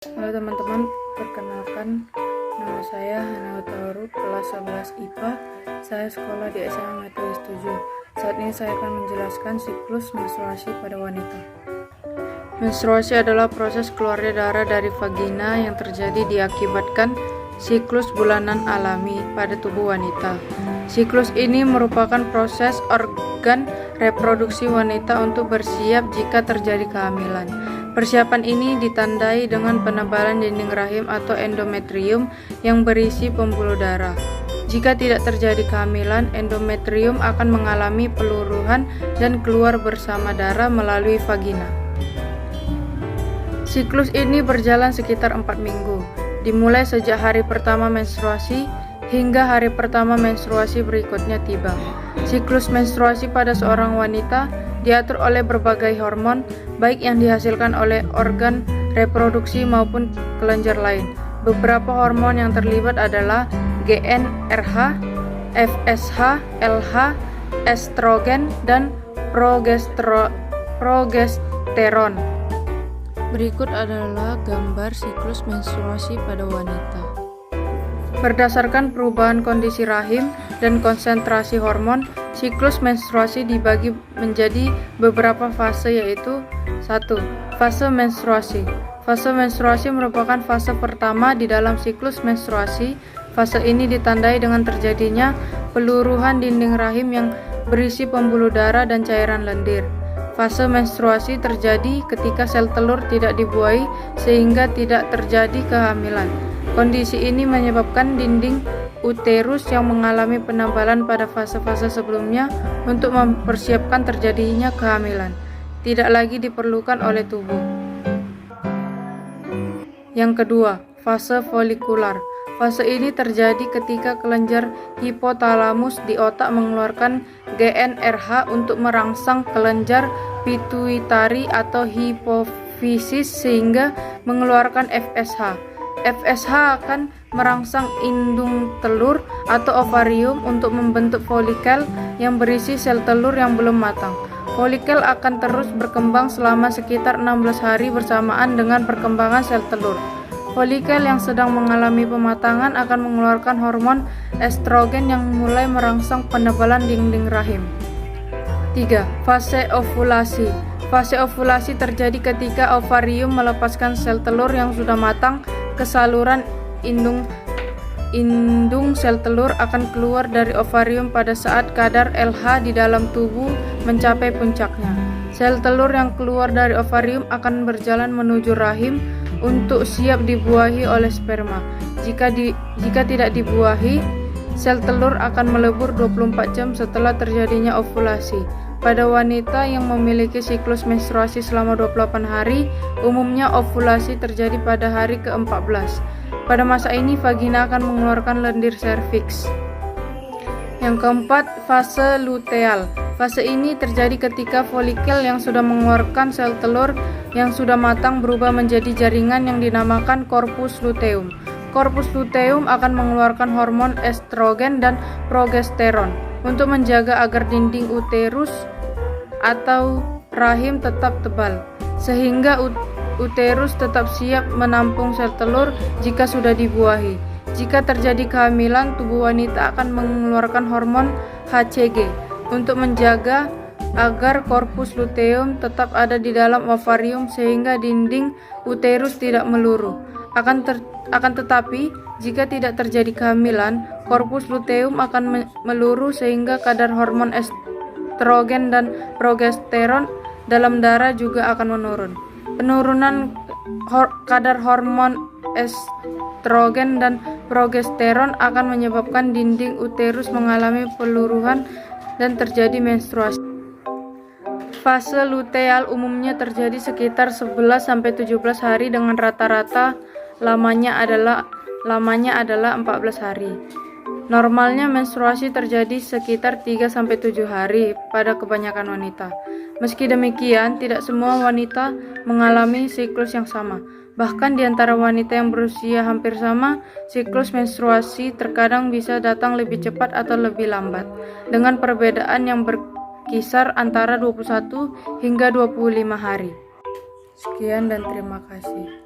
Halo teman-teman, perkenalkan nama saya Hana Utauru, kelas 11 IPA. Saya sekolah di SMA Metodis 7. Saat ini saya akan menjelaskan siklus menstruasi pada wanita. Menstruasi adalah proses keluarnya darah dari vagina yang terjadi diakibatkan siklus bulanan alami pada tubuh wanita. Siklus ini merupakan proses organ reproduksi wanita untuk bersiap jika terjadi kehamilan. Persiapan ini ditandai dengan penebalan dinding rahim atau endometrium yang berisi pembuluh darah. Jika tidak terjadi kehamilan, endometrium akan mengalami peluruhan dan keluar bersama darah melalui vagina. Siklus ini berjalan sekitar 4 minggu, dimulai sejak hari pertama menstruasi hingga hari pertama menstruasi berikutnya tiba. Siklus menstruasi pada seorang wanita diatur oleh berbagai hormon, baik yang dihasilkan oleh organ reproduksi maupun kelenjar lain. Beberapa hormon yang terlibat adalah GnRH, FSH, LH, estrogen, dan progesteron. Berikut adalah gambar siklus menstruasi pada wanita. Berdasarkan perubahan kondisi rahim dan konsentrasi hormon, siklus menstruasi dibagi menjadi beberapa fase, yaitu 1. Fase menstruasi. Fase menstruasi merupakan fase pertama di dalam siklus menstruasi. Fase ini ditandai dengan terjadinya peluruhan dinding rahim yang berisi pembuluh darah dan cairan lendir. Fase menstruasi terjadi ketika sel telur tidak dibuahi sehingga tidak terjadi kehamilan. Kondisi ini menyebabkan dinding uterus yang mengalami penebalan pada fase-fase sebelumnya untuk mempersiapkan terjadinya kehamilan. Tidak lagi diperlukan oleh tubuh. Yang kedua, fase folikular. Fase ini terjadi ketika kelenjar hipotalamus di otak mengeluarkan GnRH untuk merangsang kelenjar pituitari atau hipofisis sehingga mengeluarkan FSH. FSH akan merangsang indung telur atau ovarium untuk membentuk folikel yang berisi sel telur yang belum matang. Folikel akan terus berkembang selama sekitar 16 hari bersamaan dengan perkembangan sel telur. Folikel yang sedang mengalami pematangan akan mengeluarkan hormon estrogen yang mulai merangsang penebalan dinding rahim. 3. Fase ovulasi. Fase ovulasi terjadi ketika ovarium melepaskan sel telur yang sudah matang ke saluran indung sel telur akan keluar dari ovarium pada saat kadar LH di dalam tubuh mencapai puncaknya. Sel telur yang keluar dari ovarium akan berjalan menuju rahim untuk siap dibuahi oleh sperma. Jika tidak dibuahi, sel telur akan melebur 24 jam setelah terjadinya ovulasi. Pada wanita yang memiliki siklus menstruasi selama 28 hari, umumnya ovulasi terjadi pada hari ke-14. Pada masa ini, vagina akan mengeluarkan lendir serviks. Yang keempat, fase luteal. Fase ini terjadi ketika folikel yang sudah mengeluarkan sel telur yang sudah matang berubah menjadi jaringan yang dinamakan corpus luteum. Corpus luteum akan mengeluarkan hormon estrogen dan progesteron untuk menjaga agar dinding uterus atau rahim tetap tebal, sehingga uterus tetap siap menampung sel telur jika sudah dibuahi. Jika terjadi kehamilan, tubuh wanita akan mengeluarkan hormon HCG untuk menjaga agar korpus luteum tetap ada di dalam ovarium sehingga dinding uterus tidak meluruh. Akan tetapi, jika tidak terjadi kehamilan, korpus luteum akan meluruh sehingga kadar hormon estrogen dan progesteron dalam darah juga akan menurun. Penurunan kadar hormon estrogen dan progesteron akan menyebabkan dinding uterus mengalami peluruhan dan terjadi menstruasi. Fase luteal umumnya terjadi sekitar 11-17 hari dengan rata-rata lamanya adalah 14 hari. Normalnya menstruasi terjadi sekitar 3-7 hari pada kebanyakan wanita. Meski demikian, tidak semua wanita mengalami siklus yang sama. Bahkan di antara wanita yang berusia hampir sama, siklus menstruasi terkadang bisa datang lebih cepat atau lebih lambat, dengan perbedaan yang berkisar antara 21 hingga 25 hari. Sekian dan terima kasih.